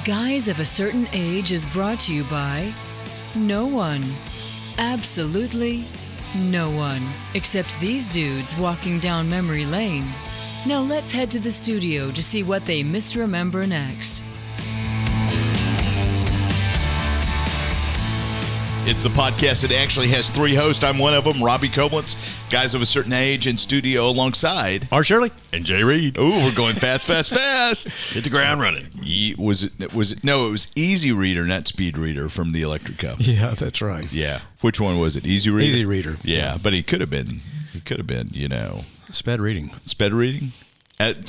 Guys of a Certain Age is brought to you by no one. Absolutely no one. Except these dudes walking down memory lane. Now let's head to the studio to see what they misremember next. It's the podcast that actually has three hosts. I'm one of them, Robbie Koblentz, Guys of a Certain Age, in studio alongside R. Shirley and Jay Reed. Ooh, we're going fast. Hit the ground running. Was it? No, it was Easy Reader, not Speed Reader from the Electric Cup. Yeah, that's right. Yeah. Which one was it? Easy Reader? Easy Reader. Yeah, but he could have been, Sped reading. Sped reading?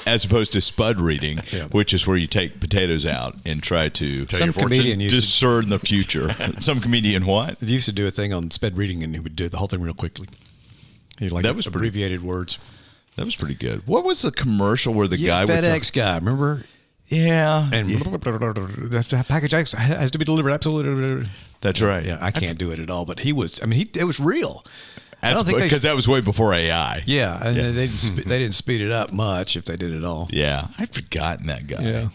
As opposed to spud reading, Yeah. which is where you take potatoes out and try to Some comedian used discern the future. Some comedian what? He used to do a thing on sped reading, and he would do the whole thing real quickly. He That was abbreviated words. That was pretty good. What was the commercial where the guy would FedEx guy, remember? Yeah. And the package has to be delivered absolutely. That's right. Yeah, I can't do it at all, but he was. I mean, it was real. I don't think because that was way before AI. Yeah, and they didn't speed it up much if they did at all. Yeah, I'd forgotten that guy. Yeah.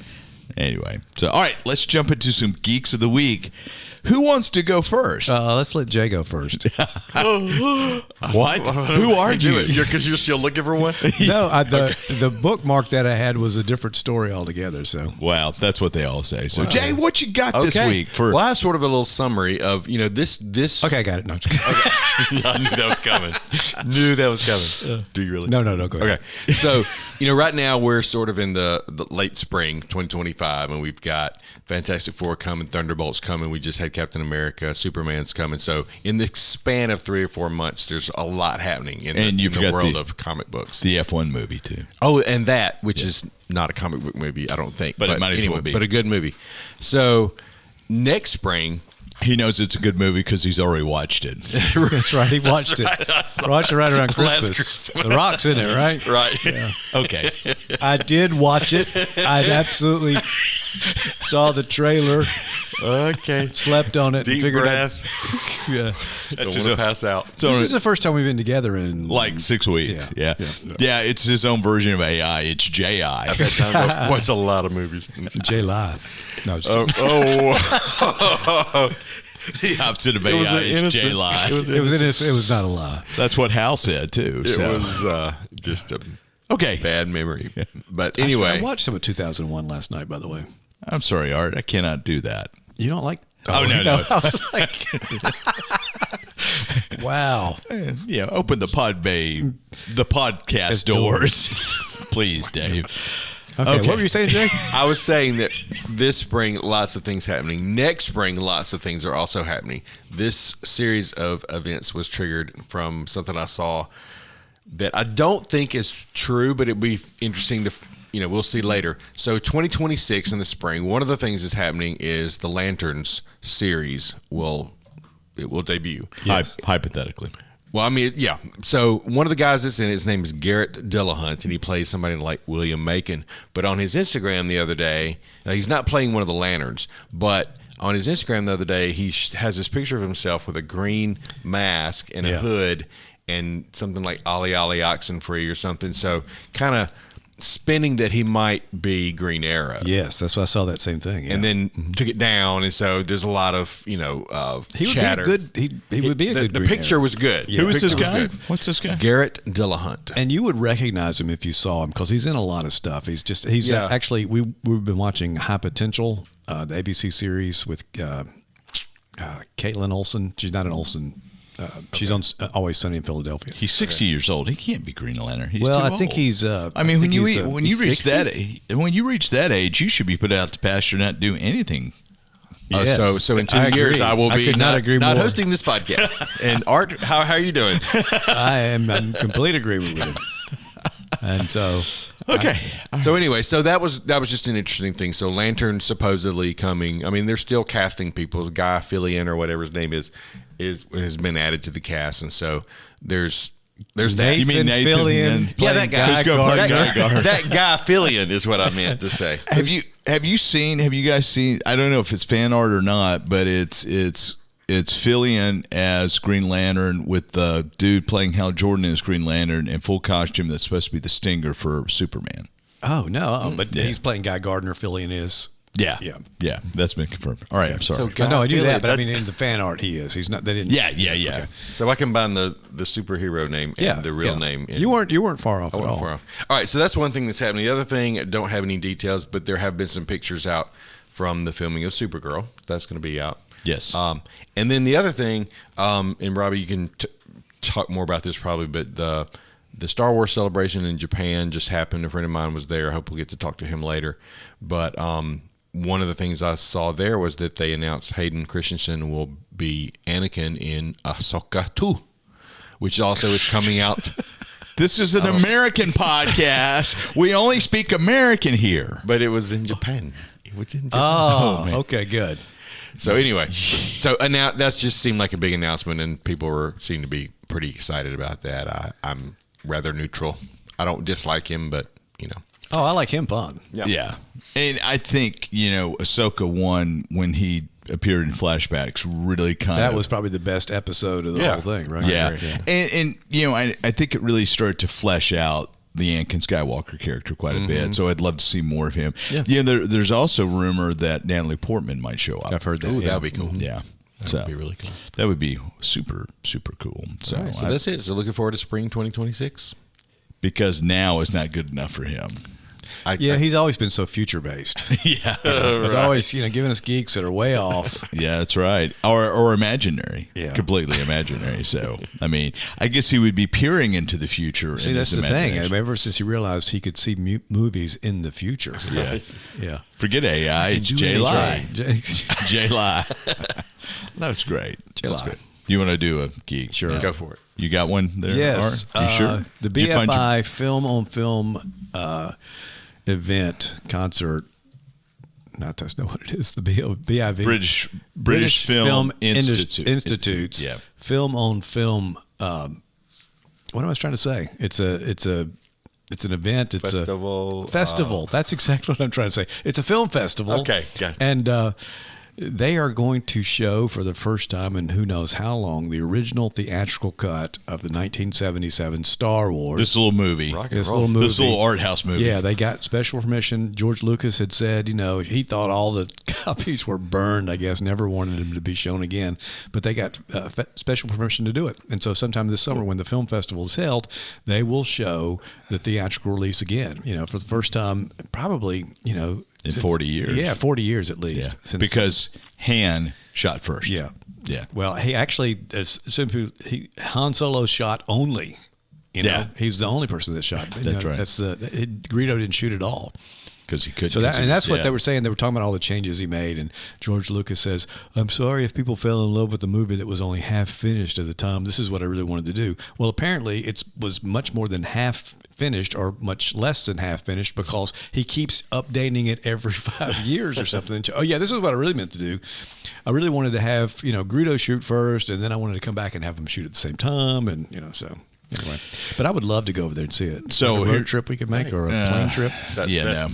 Anyway, so all right, let's jump into some Geeks of the Week. Who wants to go first? Let's let Jay go first. What? Who are you? Because you're still looking for one? No, the bookmark that I had was a different story altogether. So, Wow, that's what they all say. So, Jay, what you got this week? Well, I have sort of a little summary of, this. Okay, I got it. No, I'm just kidding. I knew that was coming. Do you really? No, go ahead. Okay. So, right now we're sort of in the late spring 2025, and we've got Fantastic Four coming, Thunderbolts coming. We just had Captain America, Superman's coming. So, in the span of 3 or 4 months, there's a lot happening in the world of comic books. The F1 movie, too. Oh, and that, which is not a comic book movie, I don't think. But it might as well be. But a good movie. So, next spring... He knows it's a good movie because he's already watched it. That's right. He watched it. Watched it right around Christmas. The Rock's in it, right? Right. Yeah. Okay. I did watch it. I absolutely saw the trailer. Okay. Slept on it. Deep and figured breath. Yeah. Don't want to pass out. So This is the first time we've been together in like 6 weeks. Yeah. It's his own version of AI. It's J.I. I've had time to watch a lot of movies. J Live. No, just The opposite of AI is J-Lie. it was not a lie. That's what Hal said, too. It was just a bad memory. But anyway. I watched some of 2001 last night, by the way. I'm sorry, Art. I cannot do that. You don't like... Oh, no. I was like... Wow. Open the podcast doors. Please, Dave. Okay, what were you saying, Jay? I was saying that this spring, lots of things happening. Next spring, lots of things are also happening. This series of events was triggered from something I saw that I don't think is true, but it'd be interesting to, we'll see later. So 2026 in the spring, one of the things that's happening is the Lanterns series will debut. Yes. Hypothetically. Well, I mean, yeah. So one of the guys that's in it, his name is Garrett Dillahunt, and he plays somebody like William Macon. But on his Instagram the other day, now he's not playing one of the Lanterns, but on his Instagram the other day, he has this picture of himself with a green mask and a hood and something like Ollie Ollie Oxenfree or something. So kind of spinning that he might be Green Arrow. Yes, that's why I saw that same thing. Yeah. And then took it down, and so there's a lot of chatter. He would be a good. The Green picture Arrow. was good. Who is this guy? What's this guy? Garrett Dillahunt. And you would recognize him if you saw him because he's in a lot of stuff. He's actually we've been watching High Potential, the ABC series with Caitlin Olsen. She's not an Olsen. She's on Always Sunny in Philadelphia. He's 60 years old. He can't be Green Lantern. He's I too think old. he's. When you reach 60? when you reach that age, you should be put out to pasture, not do anything. Yes. So in 2 years, I will be could not agree not more. hosting this podcast. And Art, how are you doing? I am in complete agreement with him. And so. Okay. So anyway, that was just an interesting thing. So Lantern supposedly coming. I mean, they're still casting people. Guy Fillion or whatever his name is has been added to the cast, and so there's that. You mean Nathan Fillion? Yeah, that guy. Who's going to play Guy Gardner? That Guy Fillion is what I meant to say. Have you guys seen? I don't know if it's fan art or not, but it's Fillion as Green Lantern with the dude playing Hal Jordan as Green Lantern in full costume that's supposed to be the Stinger for Superman. Oh no! But he's playing Guy Gardner. Fillion is. Yeah. That's been confirmed. All right, I'm sorry. So, I knew that, but I that- mean, in the fan art, he is. He's not. They didn't. Yeah. Okay. So I combine the superhero name and the real name. You weren't far off I at wasn't all. far off. All right, so that's one thing that's happening. The other thing, I don't have any details, but there have been some pictures out from the filming of Supergirl. That's going to be out. Yes. And then the other thing, and Robbie, you can talk more about this probably, but the Star Wars celebration in Japan just happened. A friend of mine was there. I hope we'll get to talk to him later. But one of the things I saw there was that they announced Hayden Christensen will be Anakin in Ahsoka 2, which also is coming out. This is an American podcast. We only speak American here. But it was in Japan. It was in Japan. Oh, okay, good. So anyway, now that's just seemed like a big announcement, and people seem to be pretty excited about that. I'm rather neutral. I don't dislike him, but Oh, I like him fun. Yeah. And I think, Ahsoka 1, when he appeared in flashbacks, really That was probably the best episode of the whole thing, right? Yeah. And I think it really started to flesh out the Anakin Skywalker character quite a bit. So I'd love to see more of him. Yeah. There's also rumor that Natalie Portman might show up. I've heard that. Ooh, that would be cool. Yeah. That would be really cool. That would be super, super cool. So, All right, so that's it. So looking forward to spring 2026. Because now is not good enough for him. He's always been so future based. Yeah. He's always, giving us geeks that are way off. Yeah, that's right. Or imaginary. Yeah. Completely imaginary. So, I mean, I guess he would be peering into the future. See, that's the thing. Ever since he realized he could see movies in the future. Yeah. Yeah. Forget AI. It's J-Lie. J-Lie. That was great. J-Lie. That's good. You want to do a geek? Sure. Go for it. You got one there? Yes. Art? You sure? The Did you find BFI Film on Film event concert. That's not what it is. The BIV British Film Institute. Institutes. Yeah. Film on Film. What am I trying to say? It's an event. It's Festival. a festival. That's exactly what I'm trying to say. It's a film festival. Okay, got it. And they are going to show for the first time in who knows how long the original theatrical cut of the 1977 Star Wars. this little movie? This little movie. This little art house movie. Yeah, they got special permission. George Lucas had said, he thought all the copies were burned, I guess, never wanted them to be shown again. But they got special permission to do it. And so sometime this summer when the film festival is held, they will show the theatrical release again, for the first time probably, In 40 years. Yeah, 40 years at least. Yeah. Because Han shot first. Yeah. Yeah. Well, he actually, Han Solo shot only. Yeah. He's the only person that shot. That's right. Greedo didn't shoot at all. Because he could. So that's what they were saying. They were talking about all the changes he made, and George Lucas says, "I'm sorry if people fell in love with the movie that was only half finished at the time. This is what I really wanted to do." Well, apparently it was much more than half finished, or much less than half finished, because he keeps updating it every 5 years or something. Oh yeah, this is what I really meant to do. I really wanted to have Greedo shoot first, and then I wanted to come back and have them shoot at the same time, and so. Anyway, but I would love to go over there and see it. So like a road trip we could make, or a plane trip,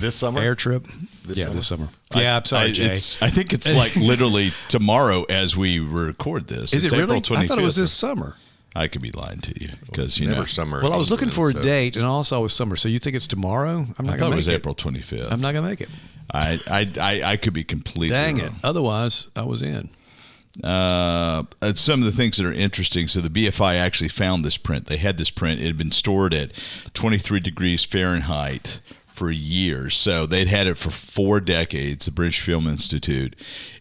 This summer? air trip. This summer. Yeah, I'm sorry, Jay. I think it's like literally tomorrow as we record this. Is it's it really? April 25th. I thought it was this summer. I could be lying to you because Never summer. Well, I was looking for a so- date, and all I saw was summer. So you think it's tomorrow? I'm not I going thought to it was make it. April 25th. I'm not going to make it. I could be completely Dang wrong. it. Otherwise, I was in. Some of the things that are interesting. So the BFI actually found this print. They had this print. It had been stored at 23 degrees Fahrenheit for years. So they'd had it for 4 decades, the British Film Institute.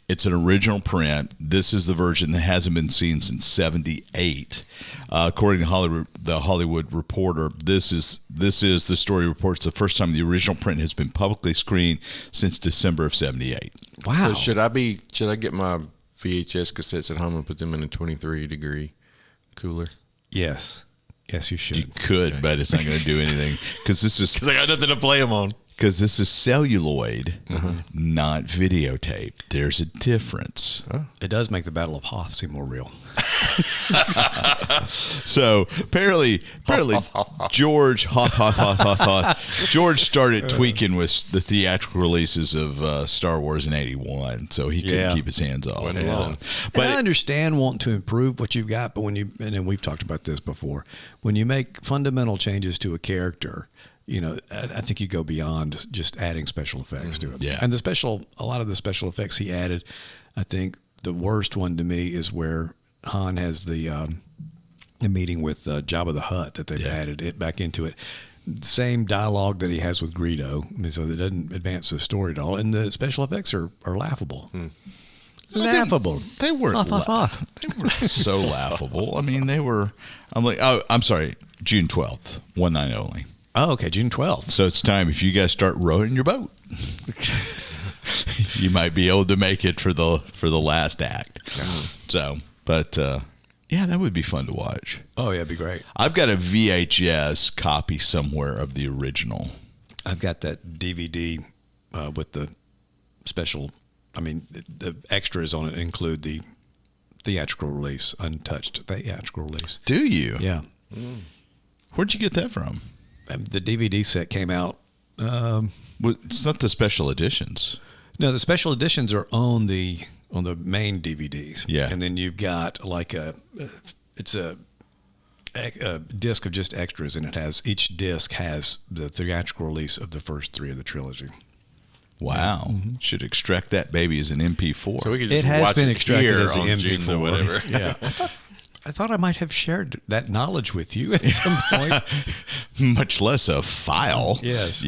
It's an original print. This is the version that hasn't been seen since 78. According to the Hollywood Reporter, this is the story reports the first time the original print has been publicly screened since December of 78. Wow. So should I get my VHS cassettes at home and put them in a 23-degree cooler? Yes. Yes, you should. You could, but it's not going to do anything because this is Because I got nothing to play them on. because this is celluloid, not videotape. There's a difference. It does make the Battle of Hoth seem more real. So apparently, George George started tweaking with the theatrical releases of Star Wars in '81, so he couldn't keep his hands off. Wasn't Yeah. long. But I understand wanting to improve what you've got, but and then we've talked about this before, when you make fundamental changes to a character, I think you go beyond just adding special effects to it. Yeah. And a lot of the special effects he added, I think the worst one to me is where Han has the meeting with Jabba the Hutt that they've added it back into it. Same dialogue that he has with Greedo, so that doesn't advance the story at all. And the special effects are laughable. Laughable. They were they were so laughable. I mean, they were. I'm like, oh, I'm sorry, June 12th, 1/9 only. Oh, okay, June 12th. So it's time if you guys start rowing your boat. You might be able to make it for the last act. So, but yeah, that would be fun to watch. Oh yeah, it'd be great. I've got a VHS copy somewhere of the original. I've got that DVD with the special. I mean, the extras on it include the theatrical release, untouched theatrical release. Do you? Yeah. Where'd you get that from? The DVD set came out. Well, it's not the special editions. No, the special editions are on the main DVDs. Yeah. And then you've got like it's a disc of just extras, and each disc has the theatrical release of the first 3 of the trilogy. Wow. Mm-hmm. Should extract that baby as an MP4. So we could just It has watch been it extracted here as an on MP4 June or whatever. Yeah. I thought I might have shared that knowledge with you at some point. Much less a file. Yes.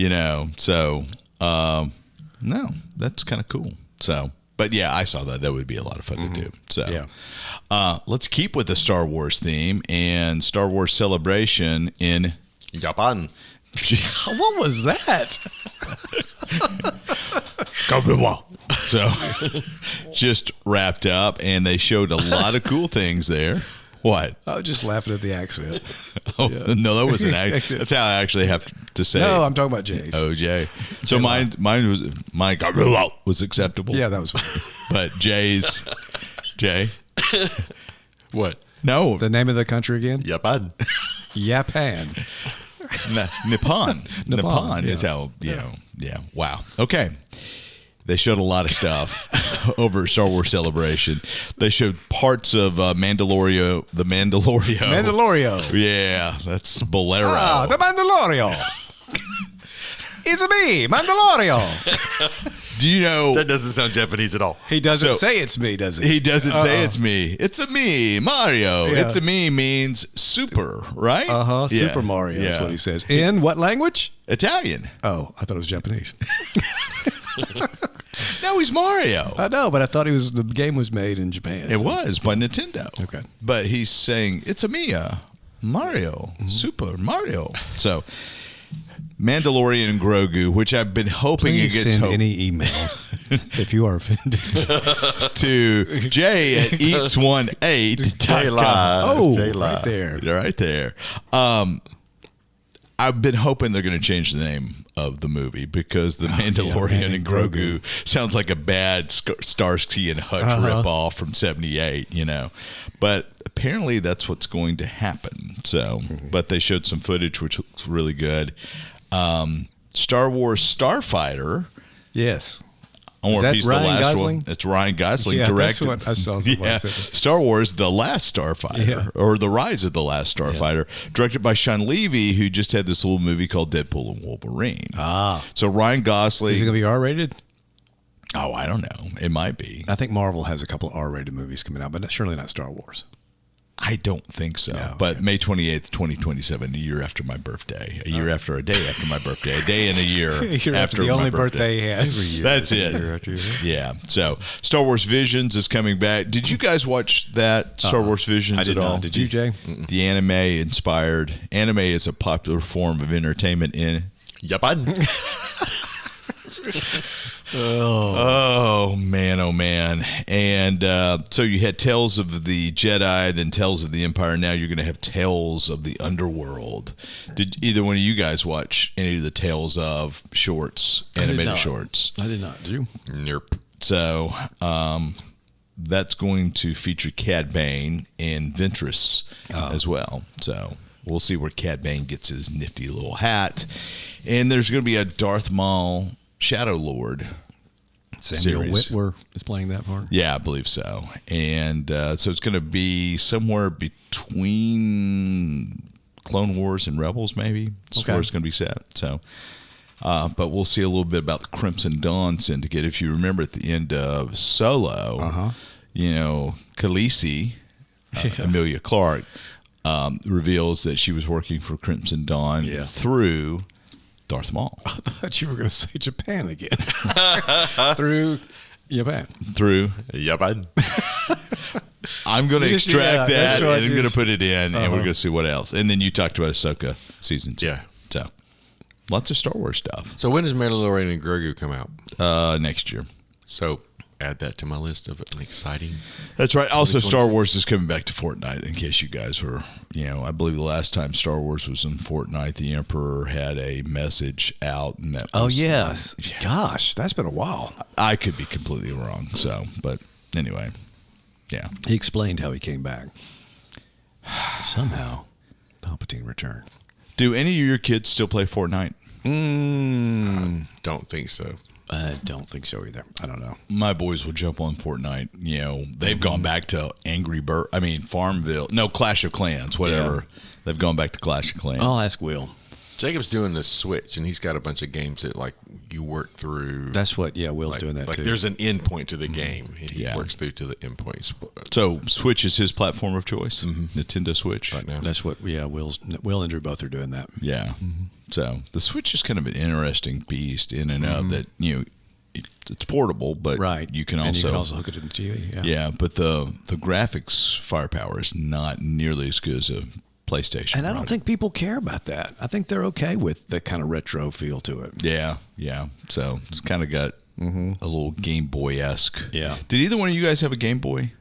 So, no, that's kind of cool. So, but yeah, I saw that. That would be a lot of fun to do. So, Yeah. Let's keep with the Star Wars theme and Star Wars Celebration in Yaban. What was that? So, just wrapped up, and they showed a lot of cool things there. What? I was just laughing at the accent. Oh, no, that wasn't accent. That's how I actually have to say No, it. I'm talking about Jay's. Oh, Jay. So mine was acceptable. Yeah, that was fun. But Jay. What? No. The name of the country again? Yaban. Japan. Nippon. Nippon yeah. is how, yeah. Wow. Okay. They showed a lot of stuff over Star Wars Celebration. They showed parts of Mandalorio. Mandalorio. Yeah, that's Bolero. Ah, the Mandalorio. It's me, Mandalorio. Do you know? That doesn't sound Japanese at all. He doesn't say it's me, does he? He doesn't say it's me. It's a me, Mario. Yeah. It's a me means super, right? Uh-huh. Yeah. Super Mario is Yeah. what he says. In what language? Italian. Oh, I thought it was Japanese. No, he's Mario. I know, but I thought the game was made in Japan. It was by Nintendo. Okay. But he's saying, it's a Mia, Mario, Super Mario. So, Mandalorian and Grogu, which I've been hoping Please it gets send any email if you are offended. to Jay at eats18.com. Oh, J-Live. right there. Right there. I've been hoping they're going to change the name of the movie because the Mandalorian and Grogu sounds like a bad Starsky and Hutch ripoff from '78, But apparently that's what's going to happen. So, but they showed some footage which looks really good. Star Wars Starfighter. Yes. I wonder if Is he's that the Ryan last Gosling? one. It's Ryan Gosling Yeah, that's directed. what I saw somebody say. Star Wars: The Last Starfighter, or The Rise of the Last Starfighter, directed by Sean Levy, who just had this little movie called Deadpool and Wolverine. So Ryan Gosling. Is it going to be R-rated? Oh, I don't know. It might be. I think Marvel has a couple of R-rated movies coming out, but surely not Star Wars. I don't think so. No, but okay. May 28th, 2027, a year after my birthday. A year after a day after my birthday. A day and a year after the my only birthday birthday he has. That's it. Yeah. So Star Wars Visions is coming back. Did you guys watch that Star Wars Visions I did at all? not. Did you, Jay? The anime inspired. Anime is a popular form of entertainment in Yaban. Oh man. And so you had Tales of the Jedi, then Tales of the Empire. Now you're going to have Tales of the Underworld. Did either one of you guys watch any of the Tales of shorts, animated shorts? I did not. Did you? Nope. So that's going to feature Cad Bane and Ventress as well. So we'll see where Cad Bane gets his nifty little hat. And there's going to be a Darth Maul Shadow Lord Samuel series. Witwer is playing that part. Yeah, I believe so. And so it's going to be somewhere between Clone Wars and Rebels, maybe. That's where it's going to be set. So, but we'll see a little bit about the Crimson Dawn Syndicate. If you remember at the end of Solo, Khaleesi, Emilia Clarke, reveals that she was working for Crimson Dawn through Darth Maul. I thought you were going to say Japan again. Through Yaban. Through Yaban. I'm going to extract that and I'm going to put it in, and we're going to see what else. And then you talked about Ahsoka season 2. Yeah. So, lots of Star Wars stuff. So when does Mandalorian and Grogu come out? Next year. So add that to my list of an exciting. That's right. Also, Star Wars is coming back to Fortnite, in case you guys were, I believe the last time Star Wars was in Fortnite, the Emperor had a message out. And that was, yes. Gosh, that's been a while. I could be completely wrong. So, but anyway. Yeah. He explained how he came back. Somehow, Palpatine returned. Do any of your kids still play Fortnite? Don't think so. I don't think so either. I don't know. My boys will jump on Fortnite. They've gone back to Farmville. No, Clash of Clans, whatever. Yeah. They've gone back to Clash of Clans. I'll ask Will. Jacob's doing the Switch, and he's got a bunch of games that you work through. That's what, Will's doing that too. There's an end point to the game, and he works through to the end point. So Switch is his platform of choice? Nintendo Switch? Right now. That's what, Will and Drew both are doing that. Yeah. So the Switch is kind of an interesting beast in and of that, it's portable, but you can also hook it into TV. Yeah, but the graphics firepower is not nearly as good as a PlayStation. And I don't think people care about that. I think they're okay with the kind of retro feel to it. Yeah. So it's kind of got a little Game Boy-esque. Yeah. Did either one of you guys have a Game Boy?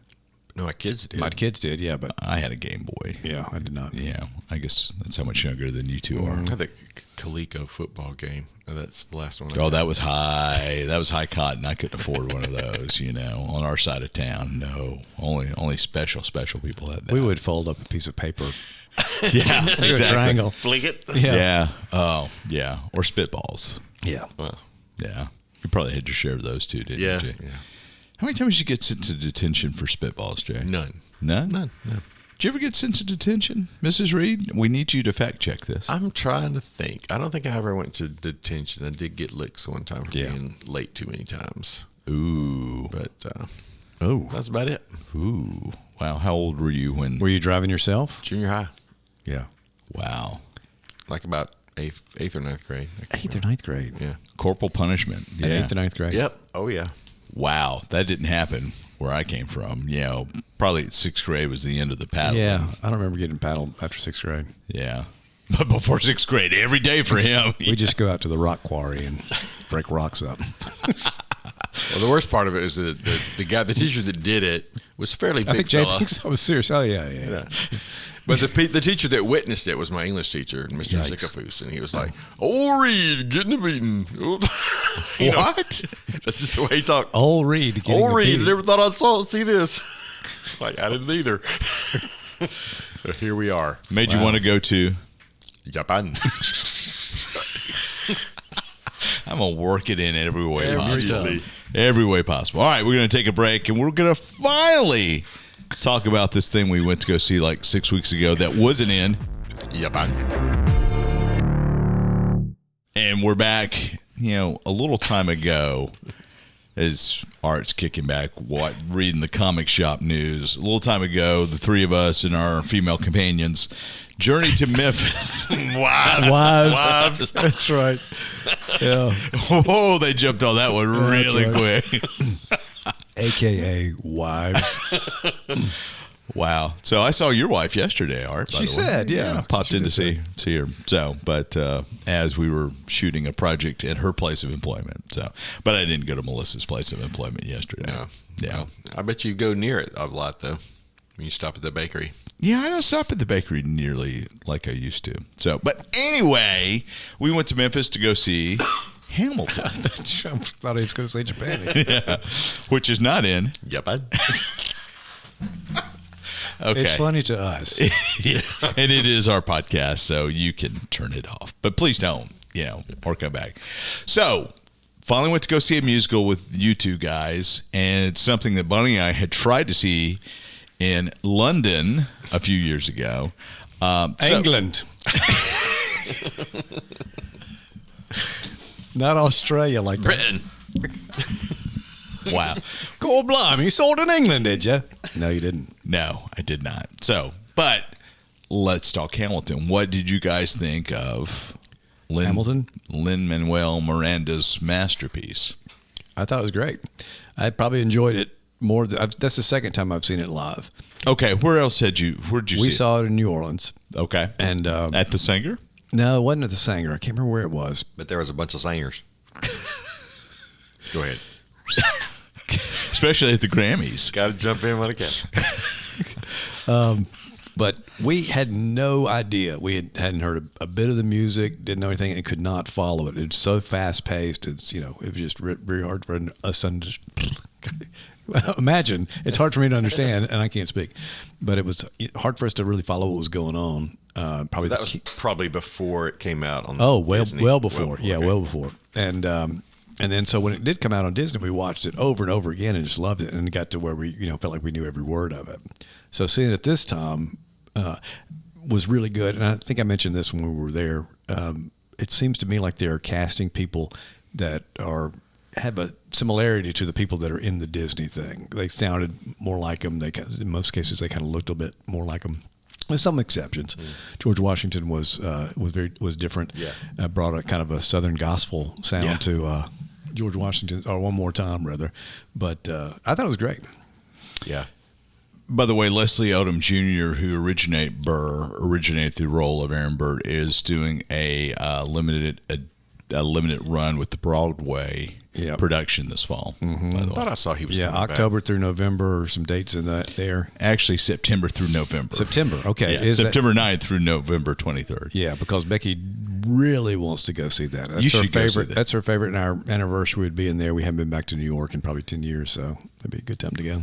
No, my kids did. My kids did, yeah, but I had a Game Boy. Yeah, I did not. Yeah, I guess that's how much younger than you two are. I had the Coleco football game. That's the last one. That was high. That was high cotton. I couldn't afford one of those. On our side of town. No, only special people had that. We would fold up a piece of paper. Yeah, exactly. A triangle. Flick it. Yeah. Oh, yeah. Or spitballs. Yeah. Well, yeah. You probably had your share of those too, didn't you? Yeah. How many times did you get sent to detention for spitballs, Jay? None. No. Did you ever get sent to detention, Mrs. Reed? We need you to fact check this. I'm trying to think. I don't think I ever went to detention. I did get licks one time for being late too many times. Ooh. But that's about it. Ooh. Wow. How old were you when? Were you driving yourself? Junior high. Yeah. Wow. Like about eighth or ninth grade. 8th or 9th grade. Yeah. Corporal punishment. At 8th or 9th grade. Yep. Oh yeah. Wow. That didn't happen where I came from. Probably 6th grade was the end of the paddling. Yeah. I don't remember getting paddled after 6th grade. Yeah. But before 6th grade, every day for him. We just go out to the rock quarry and break rocks up. Well, the worst part of it is that the teacher that did it was fairly big. I think Jay fella. thinks I was serious. Oh yeah. But the teacher that witnessed it was my English teacher, Mr. Zickafus, and he was like, "Old Reed getting a beating." What? That's just the way he talked. Old Reed. Old Reed. I never thought I'd see this. Like I didn't either. So here we are. Made you want to go to Yaban. I'm going to work it in every way possible. Every way possible. All right, we're going to take a break, and we're going to finally talk about this thing we went to go see like 6 weeks ago that wasn't in Yaban. And we're back, a little time ago, as Art's kicking back, reading the comic shop news. A little time ago, the three of us and our female companions journeyed to Memphis. Wives. That's right. Yeah. Oh, they jumped on that one really quick. AKA wives. Wow. So I saw your wife yesterday, Art. She said, yeah. Popped in to see her. So, but as we were shooting a project at her place of employment. But I didn't go to Melissa's place of employment yesterday. No. Yeah. Well, I bet you go near it a lot, though, when you stop at the bakery. Yeah, I don't stop at the bakery nearly like I used to. So, but anyway, we went to Memphis to go see Hamilton. I thought he was going to say Japan. Yeah, which is not in. Yaban. Okay. It's funny to us. Yeah. And it is our podcast, so you can turn it off. But please don't, or come back. So, finally went to go see a musical with you two guys, and it's something that Bunny and I had tried to see in London a few years ago. England. Not Australia like that. Britain. Wow. God blimey, you sold in England, did you? No, you didn't. No, I did not. So, but let's talk Hamilton. What did you guys think of Hamilton? Lin-Manuel Miranda's masterpiece? I thought it was great. I probably enjoyed it more. That's the second time I've seen it live. Okay, where'd you see We it? saw it in New Orleans. Okay. And At the Sanger? no, it wasn't at the Sanger. I can't remember where it was. But there was a bunch of singers. Go ahead. Especially at the Grammys. Got to jump in when I can. But we had no idea. We hadn't heard a bit of the music, didn't know anything, and could not follow it. It's so fast paced. It was just very hard for us to imagine. It's hard for me to understand, and I can't speak. But it was hard for us to really follow what was going on. Probably That was probably before it came out on well Disney. before. Yeah, okay. well before. And then so when it did come out on Disney, we watched it over and over again and just loved it, and it got to where we felt like we knew every word of it. So seeing it this time was really good, and I think I mentioned this when we were there. It seems to me like they're casting people that have a similarity to the people that are in the Disney thing. They sounded more like them. In most cases, they kind of looked a bit more like them. With some exceptions, George Washington was different. Yeah. Brought a kind of a Southern gospel sound to George Washington, or One More Time rather. But I thought it was great. Yeah. By the way, Leslie Odom Jr., who originated the role of Aaron Burr, is doing a limited run with the Broadway production this fall. Mm-hmm. By the I way. thought I saw he was coming October back. through November, or some dates in there. Actually, September through November. September, okay. Yeah, September 9th through November 23rd. Yeah, because Becky really wants to go see that. That's You her should go see favorite. that. That's her favorite, and our anniversary would be in there. We haven't been back to New York in probably 10 years, so it'd be a good time to go.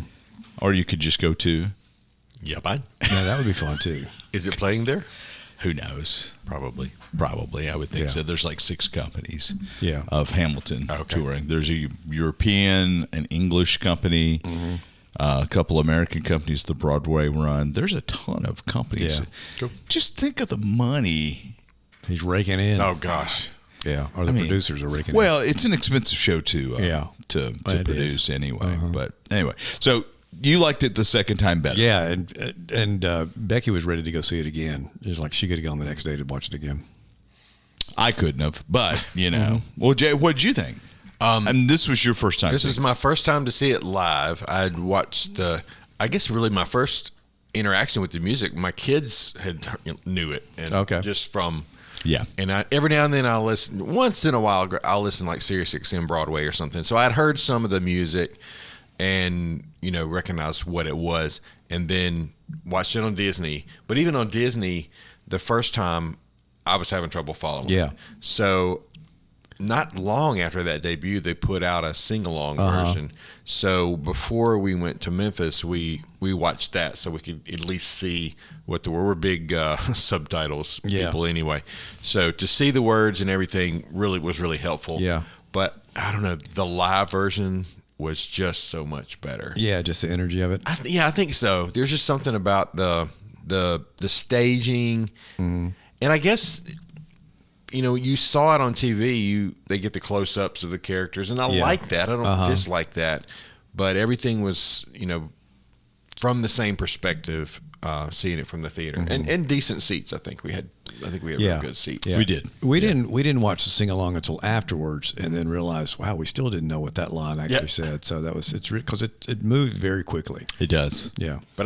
Or you could just go to, Yaban. Yeah, that would be fun too. Is it playing there? who knows? Probably. Probably, I would think Yeah. so. There's like 6 companies Yeah. of Hamilton Okay. touring. There's a European, an English company, Mm-hmm. a couple American companies, the Broadway run. There's a ton of companies. Yeah. Cool. Just think of the money. He's raking in. Oh gosh. Yeah, or the I mean, producers are raking in. Well, it's an expensive show to to It produce is. anyway. But anyway, so you liked it the second time better. Yeah, and Becky was ready to go see it again. It was like she could have gone the next day to watch it again. I couldn't have, but you know. Well, Jay, what did you think? And this was your first time. This seeing is my first time to see it live. I'd watched I guess really my first interaction with the music. My kids knew it, and Okay. just from Yeah. And every now and then I'll listen. Once in a while, I'll listen like Sirius XM Broadway or something. So I'd heard some of the music, and recognized what it was, and then watched it on Disney. But even on Disney, the first time I was having trouble following. Yeah. So not long after that debut, they put out a sing-along version. So before we went to Memphis, we watched that so we could at least see what we're big subtitles people anyway. So to see the words and everything was really helpful. Yeah. But I don't know, the live version was just so much better. Yeah, just the energy of it. I think so. There's just something about the staging, and I guess you saw it on TV. They get the close-ups of the characters, and I like that. I don't dislike that, but everything was from the same perspective. Seeing it from the theater, and decent seats. I think we had really good seats. Yeah. We did. We didn't watch the sing along until afterwards, and then realized, wow, we still didn't know what that line actually said. So that was because it moved very quickly. It does. Yeah. But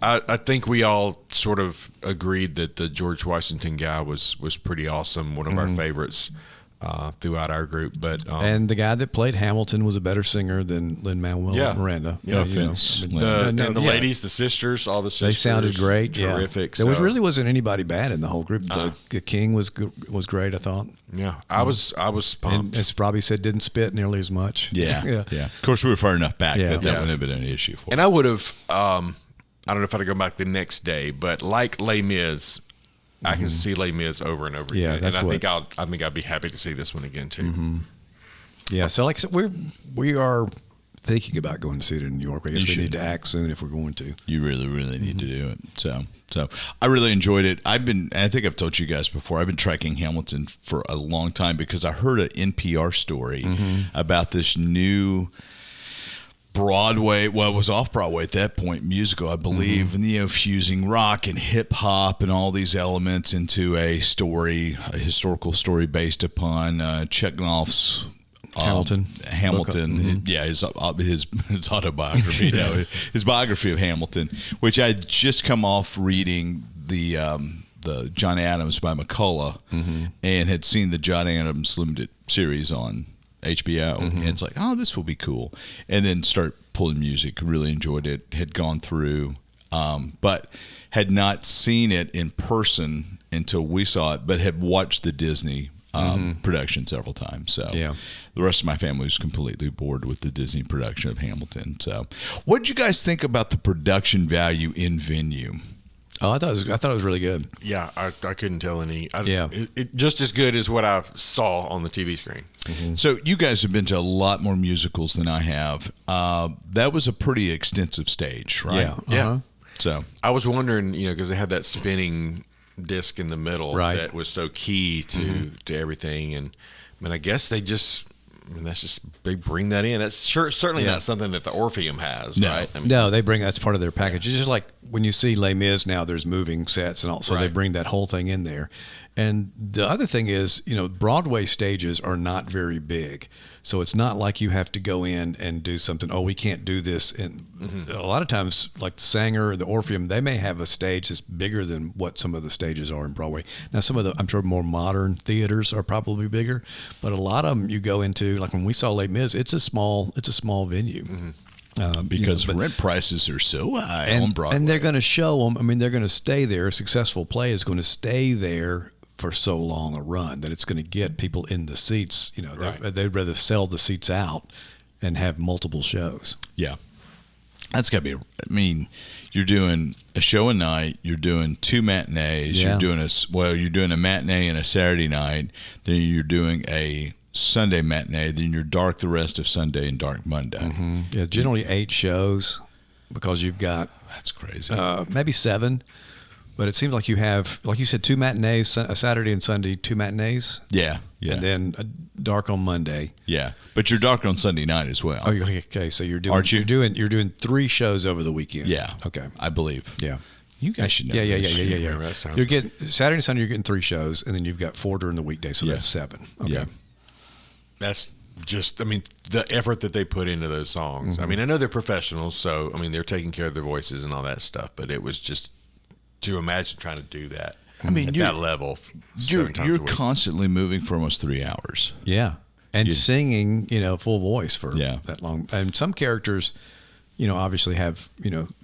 I think we all sort of agreed that the George Washington guy was pretty awesome. One of our favorites throughout our group. But And the guy that played Hamilton was a better singer than Lin-Manuel Miranda. No offense. and the ladies, the sisters, all the sisters, They sounded great. terrific. Yeah. There really wasn't anybody bad in the whole group. The King was great, I thought. Yeah, I was pumped. And as Robbie said, didn't spit nearly as much. Yeah. Of course, we were far enough back that Yeah. wouldn't have been an issue for. And I would have, I don't know if I'd go back the next day, but like Les Mis, I can see Les Mis over and over Yeah, again. that's and what- I think I'd be happy to see this one again too. Yeah. So like I said, we are thinking about going to see it in New York. I guess we need to act soon if we're going to. You really, really need to do it. So I really enjoyed it. I think I've told you guys before, I've been tracking Hamilton for a long time because I heard an NPR story about this new Broadway, well, it was off-Broadway at that point, musical, I believe, and, fusing rock and hip-hop and all these elements into a historical story based upon Chekhov's Hamilton. His autobiography, his biography of Hamilton, which I just come off reading the John Adams by McCullough and had seen the John Adams limited series on HBO, and it's like, oh, this will be cool, and then start pulling music. Really enjoyed it. Had gone through, but had not seen it in person until we saw it, but had watched the Disney production several times. So the rest of my family was completely bored with the Disney production of Hamilton. So what did you guys think about the production value in venue? Oh, I thought it was really good. Yeah, I couldn't tell any. It just as good as what I saw on the TV screen. So you guys have been to a lot more musicals than I have. That was a pretty extensive stage, right? Yeah. So I was wondering, because they had that spinning disc in the middle that was so key to everything, and I guess they just. They bring that in. That's certainly not something that the Orpheum has, right? No, they bring that's part of their package. It's just like when you see Les Mis now, there's moving sets, and also they bring that whole thing in there. And the other thing is, Broadway stages are not very big, so it's not like you have to go in and do something. Oh, we can't do this. And a lot of times, like the Sanger or the Orpheum, they may have a stage that's bigger than what some of the stages are in Broadway. Now, some of the, I'm sure, more modern theaters are probably bigger, but a lot of them you go into, like when we saw Les Mis, it's a small venue. Because rent prices are so high on Broadway. And they're going to show them. I mean, they're going to stay there. A successful play is going to stay there for so long a run that it's going to get people in the seats. They'd rather sell the seats out and have multiple shows. Yeah. That's got to be, you're doing a show a night, you're doing two matinees, you're doing a matinee and a Saturday night, then you're doing a Sunday matinee, then you're dark the rest of Sunday and dark Monday. Yeah, generally 8 shows because you've got that's crazy. Maybe 7, but it seems like you have, like you said, 2 matinees, a Saturday and Sunday, 2 matinees. Yeah. And then dark on Monday. Yeah, but you're dark on Sunday night as well. Oh, okay. So you're doing, aren't you? You're doing 3 shows over the weekend. Yeah. Okay. I believe. Yeah. You guys should know. Yeah. That sounds You're getting Saturday and Sunday. You're getting 3 shows, and then you've got 4 during the weekday. So that's 7. Okay. Yeah. That's just, the effort that they put into those songs. I know they're professionals, so, they're taking care of their voices and all that stuff, but it was just to imagine trying to do that at that level. You're constantly moving for almost 3 hours. Yeah. And singing, full voice for that long. And some characters, obviously have,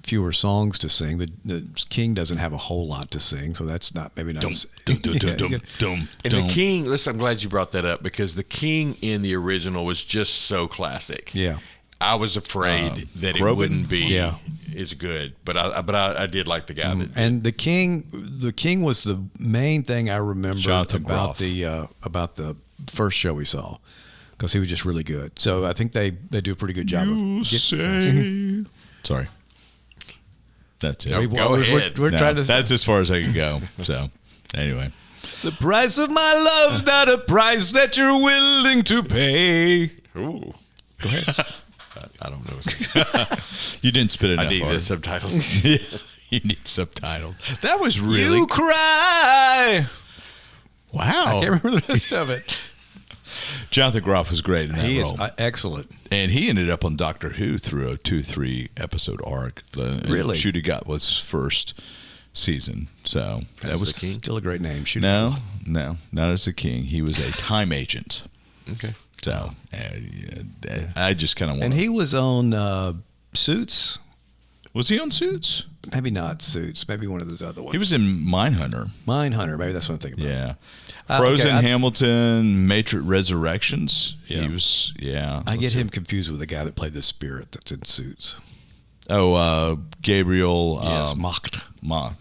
fewer songs to sing. The king doesn't have a whole lot to sing, so that's maybe not. And the king, listen, I'm glad you brought that up because the king in the original was just so classic. Yeah. I was afraid that it wouldn't be as good, but I did like the guy that. And the king was the main thing I remember about the first show we saw, because he was just really good. So I think they do a pretty good job. Sorry, that's it. Go ahead. We're trying to. That's as far as I can go. So anyway, the price of my love's not a price that you're willing to pay. Ooh, go ahead. I don't know. You didn't spit it out. I need the subtitles. You need subtitles. That was really. You cry. Wow. I can't remember the rest of it. Jonathan Groff was great in that role. He is excellent. And he ended up on Doctor Who through a 2-3 episode arc. Really? Ncuti Gat was first season. So that was the king. Still a great name. No, not as the king. He was a time agent. Okay. So I just kind of want. And he was on Suits. Was he on Suits? Maybe not Suits. Maybe one of those other ones. He was in Mindhunter. Maybe that's what I'm thinking about. Yeah. Frozen, Hamilton, Matrix Resurrections. Yeah. He was, I get him confused with the guy that played the spirit that's in Suits. Oh, Gabriel. Yes, Macht.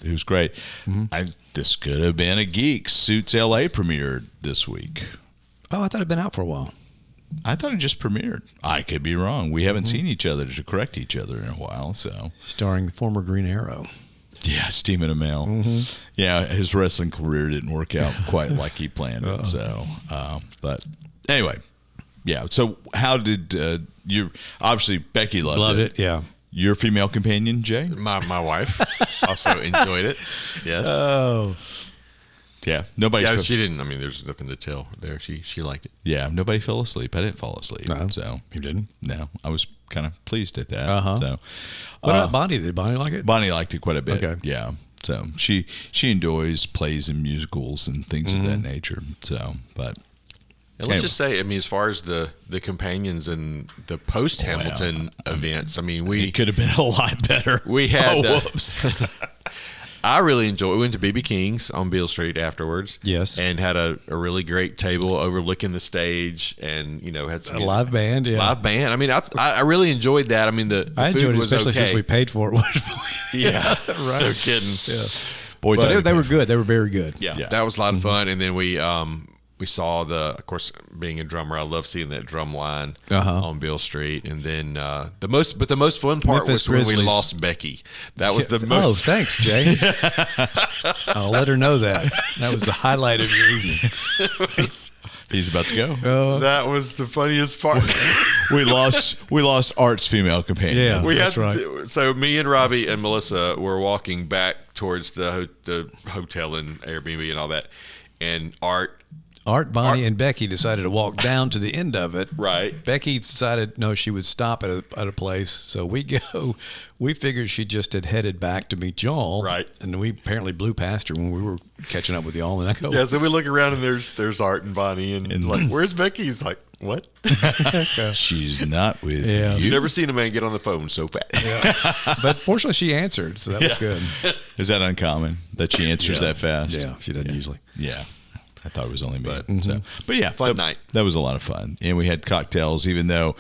He was great. This could have been a Geeks. Suits LA premiered this week. Oh, I thought it'd been out for a while. I thought it just premiered. I could be wrong. We haven't seen each other to correct each other in a while. So, starring the former Green Arrow. Yeah, Stephen Amell. Yeah, his wrestling career didn't work out quite like he planned it. So, but anyway, yeah. So, how did you? Obviously, Becky loved it. Yeah. Your female companion, Jay? My wife also enjoyed it. Yes. Oh. Yeah. Nobody. Yeah, she didn't. I mean, there's nothing to tell there. She liked it. Yeah. Nobody fell asleep. I didn't fall asleep. No. So You didn't? no, I was kind of pleased at that. So, What about Bonnie? Did Bonnie like it? Bonnie liked it quite a bit. Okay. Yeah. So she enjoys plays and musicals and things of that nature. So, but And let's just say, I mean, as far as the companions and the post Hamilton events, I mean, it could have been a lot better. we had. whoops. I really enjoyed. We went to BB King's on Beale Street afterwards. Yes. And had a really great table overlooking the stage, and had some A live band, yeah. live band. I mean, I really enjoyed that. I mean, the I food enjoyed it, was especially okay. since we paid for it. Yeah, Right. No kidding. Yeah. Boy, But they were good. They were very good. Yeah, Yeah. that was a lot of fun. And then we saw of course, being a drummer, I love seeing that drum line on Beale Street. And then the most fun part Memphis was when we Grizzlies. lost Becky. That was the Oh, most. thanks, Jay. I'll let her know that. That was the highlight of your evening. He's about to go. That was the funniest part. we lost Art's female companion. Yeah. We That's had right. So me and Robbie and Melissa were walking back towards the hotel and Airbnb and all that, and Art, Bonnie, and Becky decided to walk down to the end of it. right? Becky decided no, she would stop at a place. So we go. We figured she just had headed back to meet y'all. Right. And we apparently blew past her when we were catching up with y'all. And I go, Yeah. So we look around and there's Art and Bonnie and like, where's Becky? He's like, what? She's not with Yeah. you. You've never seen a man get on the phone so fast. But fortunately, she answered, so that was good. Is that uncommon that she answers that fast? Yeah, she doesn't usually. Yeah. I thought it was only me. But yeah, Fun night. That was a lot of fun. And we had cocktails, even though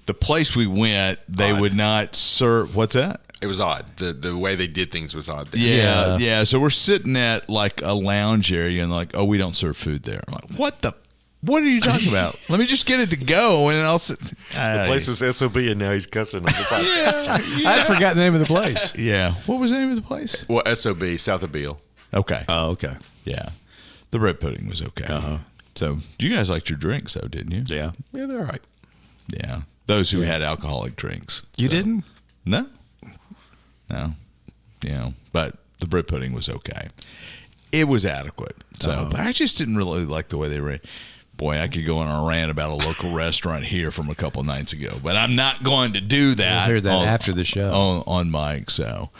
the place we went, they would not serve. What's that? It was odd. The way they did things was odd. Yeah. So we're sitting at like a lounge area and like, oh, we don't serve food there. I'm like, what are you talking about? Let me just get it to go and I'll sit. The place was SOB and now he's cussing on the podcast. I forgot the name of the place. Yeah. What was the name of the place? Well, SOB, south of Beale. Okay. Oh, okay. Yeah. The bread pudding was okay. So you guys liked your drinks, though, didn't you? Yeah. Yeah, they're all right. Yeah. Those who had alcoholic drinks. You So- didn't? No. But the bread pudding was okay. It was adequate. So, but I just didn't really like the way they ran. Boy, I could go on a rant about a local restaurant here from a couple nights ago, but I'm not going to do that. We'll hear that after the show. on mic. So,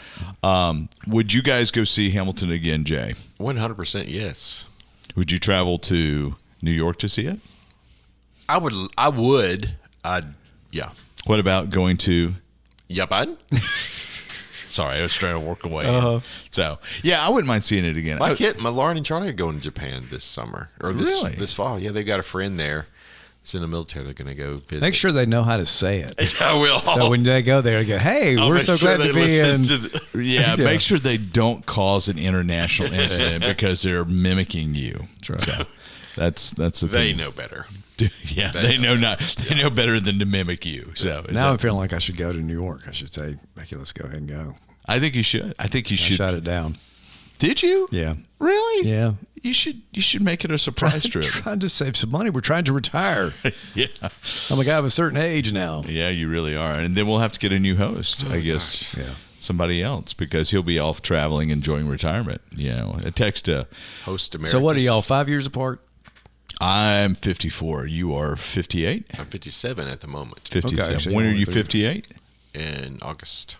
would you guys go see Hamilton again, Jay? 100% yes. Would you travel to New York to see it? I would. Yeah. What about going to? Yaban? Sorry, I was trying to work away. So, yeah, I wouldn't mind seeing it again. My Lauren and Charlie are going to Japan this summer or this fall. Yeah, they've got a friend there. It's in the military. They're going to go visit. Make sure they know how to say it. I will. So when they go there, they go, hey, I'll we're make so sure glad to they be in. listen to Yeah, make sure they don't cause an international incident because they're mimicking you. So that's the They thing. know better. Yeah, they know better than to mimic you. So Now I'm feeling like I should go to New York. I should say, Becky, let's go ahead and go. I think you should. I think you I should. shut it down. Did you? Yeah. Really? Yeah. You should make it a surprise trip. Trying to save some money. We're trying to retire. Yeah. I'm a guy of a certain age now. Yeah, you really are. And then we'll have to get a new host, I guess. gosh. Yeah. Somebody else because he'll be off traveling, enjoying retirement. A text to. Host Emeritus. So what are y'all, 5 years apart? I'm 54. You are 58? I'm 57 at the moment. 57. Okay, so When you're are you only 58? In August.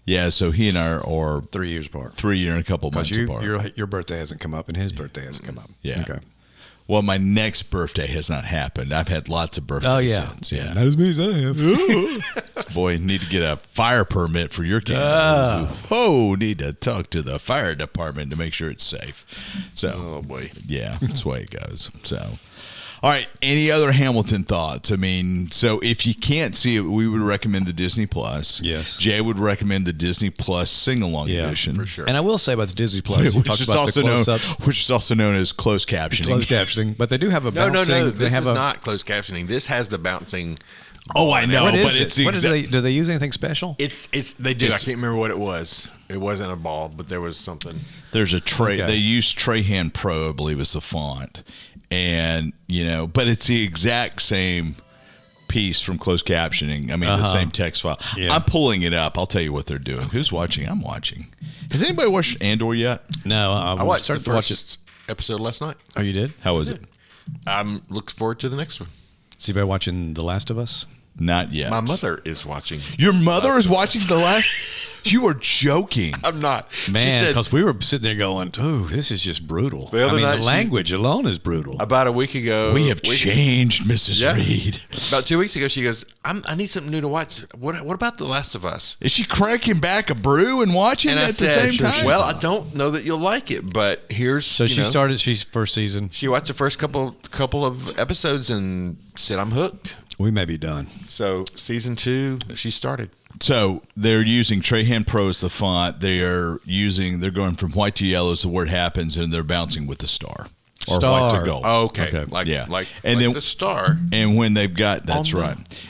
Yeah, so he and I are 3 years apart. 3 year and a couple Because months apart. your birthday hasn't come up and his birthday hasn't come up. Yeah. Okay. Well, my next birthday has not happened. I've had lots of birthdays Oh, yeah. since. Yeah. Not as many as I have. Boy, need to get a fire permit for your campus. Need to talk to the fire department to make sure it's safe. So, Oh, boy. yeah, that's the way it goes. So, All right. Any other Hamilton thoughts? I mean, so if you can't see it, we would recommend the Disney Plus. Yes. Jay would recommend the Disney Plus sing-along edition. for sure. And I will say about the Disney Plus, Which is also known as closed captioning. Closed captioning, but they do have a No. bouncing. This is not closed captioning. This has the bouncing. Oh, I know, What is but it? it's the Do they use anything special? It's they do. I can't remember what it was. It wasn't a ball, but there was something. There's a tray. Okay. They use Trahand Pro, I believe, is the font, and but it's the exact same piece from closed captioning. I mean, the same text file. Yeah. I'm pulling it up. I'll tell you what they're doing. Who's watching? I'm watching. Has anybody watched Andor yet? No, I watched the started to watch it. first episode last night. Oh, you did? How was it? I'm looking forward to the next one. So you been watching The Last of Us? Not yet. My mother is watching. Your mother is watching the last. You are joking. I'm not. She Man, said because we were sitting there going, "Oh, this is just brutal." The other night the she- language alone is brutal. about a week ago. We have changed, Mrs. Yeah. Reed. About 2 weeks ago, she goes, I need something new to watch. What about The Last of Us? Is she cranking back a brew and watching And it I at the said, same time? well, I don't know that you'll like it, but here's So she started. She's first season. She watched the first couple of episodes and said, I'm hooked. We may be done. So season 2, she started. So they're using Trahand Pro as the font. They're going from white to yellow as the word happens, and they're bouncing with the star. Or white to gold. Okay. Okay. Like, Yeah. like, And like then- the star. And when they've got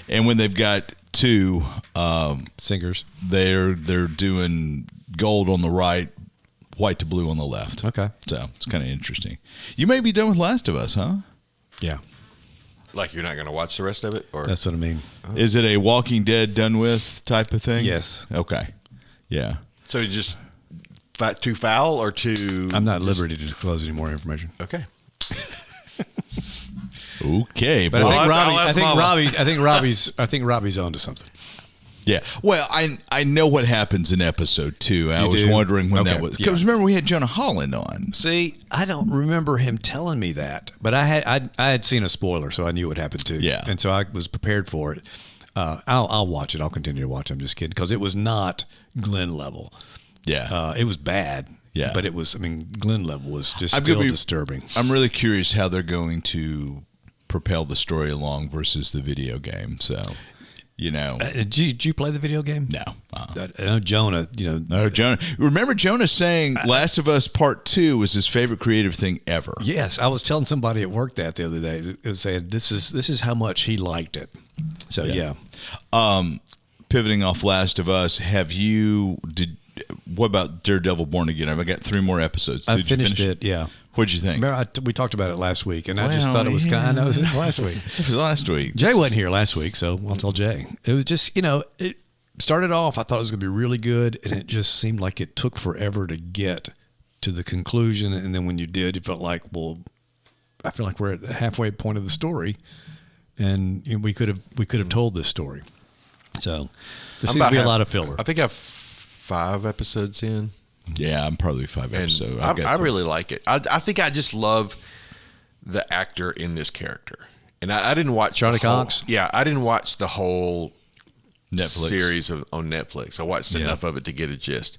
and when they've got two, Singers. they're doing gold on the right, white to blue on the left. Okay. So it's kind of interesting. You may be done with Last of Us, huh? Yeah, Like you're not going to watch the rest of it? Or that's what I mean. Is it a Walking Dead done with type of thing? Yes. Okay. Yeah. So you just too foul or too... I'm not at liberty to disclose any more information. Okay. Okay. But boy. I think Robbie's onto something. Yeah. Well, I know what happens in episode 2. I You was do? wondering when Okay. that was. Yeah. Because remember, we had Jonah Holland on. See, I don't remember him telling me that, but I had seen a spoiler, so I knew what happened too. Yeah. and so I was prepared for it. I'll watch it. I'll continue to watch. I'm just kidding because it was not Glenn level. Yeah. It was bad. Yeah. but it was. I mean, Glenn level was just I'm still gonna be- disturbing. I'm really curious how they're going to propel the story along versus the video game. So, Did you play the video game? no. I know Jonah. No, Jonah. Remember Jonah saying Last of Us Part 2 was his favorite creative thing ever. Yes, I was telling somebody at work that the other day. It was saying this is how much he liked it. So yeah. Pivoting off Last of Us, what about Daredevil Born Again? I've got 3 more episodes. I Did you finished finish it. Yeah. What'd you think? Remember, we talked about it last week, and I just Well, thought it was yeah. kind of. I know it was last week. It was last week. Jay wasn't here last week, so I'll tell Jay. It was just, it started off, I thought it was going to be really good, and it just seemed like it took forever to get to the conclusion. And then when you did, it felt like, well, I feel like we're at the halfway point of the story, and we could have told this story. So there seems to be a lot of filler. I think I have 5 episodes in. Yeah, I'm probably 5 And episodes. I really like it. I think I just love the actor in this character. And I didn't watch Charlie the whole- Cox? Yeah, I didn't watch the whole Netflix series on Netflix. I watched enough of it to get a gist.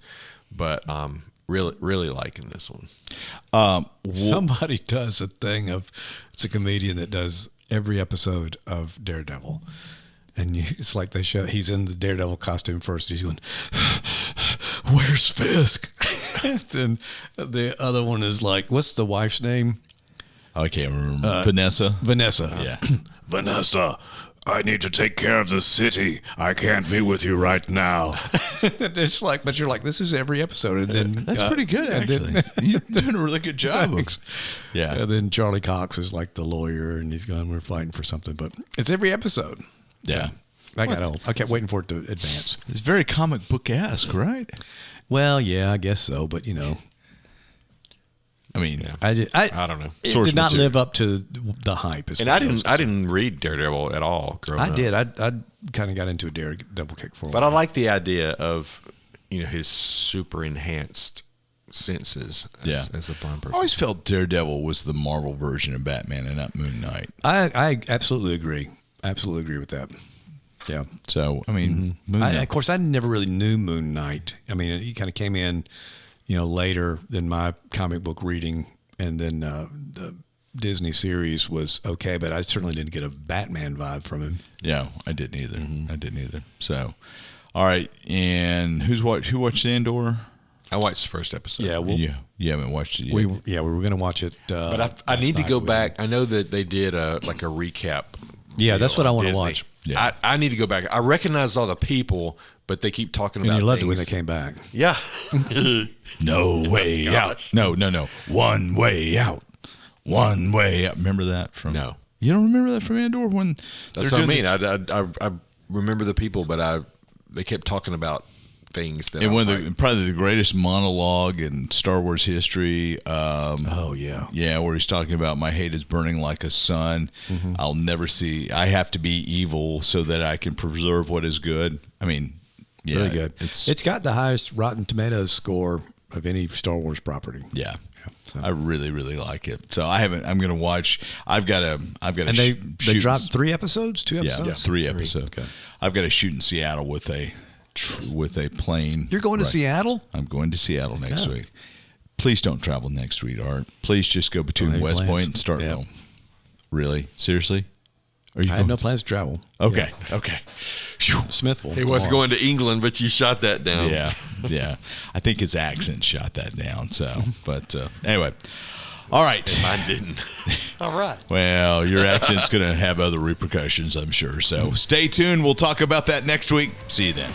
But really liking this one. Somebody does a thing of, it's a comedian that does every episode of Daredevil. And it's like he's in the Daredevil costume first. He's going, where's Fisk? Then the other one is like, what's the wife's name? I can't remember. Vanessa? Vanessa. Yeah. Vanessa, I need to take care of the city. I can't be with you right now. It's like, but you're like, this is every episode. And then That's pretty good, and actually. then- You're doing a really good job. Thanks. Yeah. And then Charlie Cox is like the lawyer, and he's going, we're fighting for something. But it's every episode. Yeah. I got old. I kept waiting for it to advance. It's very comic book-esque, right? Well, yeah, I guess so. But, I mean, I don't know. It Source did not material. live up to the hype. And I didn't read Daredevil at all growing I up. did. I kind of got into a Daredevil kick for a But I while. like the idea of, his super enhanced senses as a blind I person. always felt Daredevil was the Marvel version of Batman and not Moon Knight. I absolutely agree. Absolutely agree with that. Yeah. So, I mean, Moon Knight. Of course, I never really knew Moon Knight. I mean, he kind of came in, later than my comic book reading, and then Disney series was okay, but I certainly didn't get a Batman vibe from him. Yeah, I didn't either. I didn't either. So, all right, and who watched Andor? I watched the first episode. Yeah, you haven't watched it yet. we were going to watch it. But I need to go back. I know that they did a recap. Yeah, that's what I want to Disney. watch. Yeah. I need to go back. I recognized all the people, but they keep talking And about you loved it things. when they came back. Yeah. No way out. No. One way out. One way out. Remember that from? No. You don't remember that from Andor when? That's what I mean. I remember the people, but they kept talking about things that. And I was one of the probably the greatest monologue in Star Wars history. Oh yeah, Yeah, where he's talking about my hate is burning like a sun. I'll never see. I have to be evil so that I can preserve what is good. I mean, yeah, really good. It's got the highest Rotten Tomatoes score of any Star Wars property. Yeah. So. I really, really like it. So I haven't. I'm going to watch. I've got to. And they dropped 3 episodes, 2 episodes. Yeah, 3 episodes. Okay. I've got to shoot in Seattle with a plane. You're going to Seattle? I'm going to Seattle next Yeah. week. Please don't travel next week, Art. Please just go between Any West plans? Point and Starkville. Yeah. Really? Seriously? Are you I have no plans to travel. Okay. Okay. Phew. Smithville. He was going to England, but you shot that down. Yeah. Yeah. I think his accent shot that down. So, but anyway. All right. Mine didn't. All right. Well, your accent's going to have other repercussions, I'm sure. So stay tuned. We'll talk about that next week. See you then.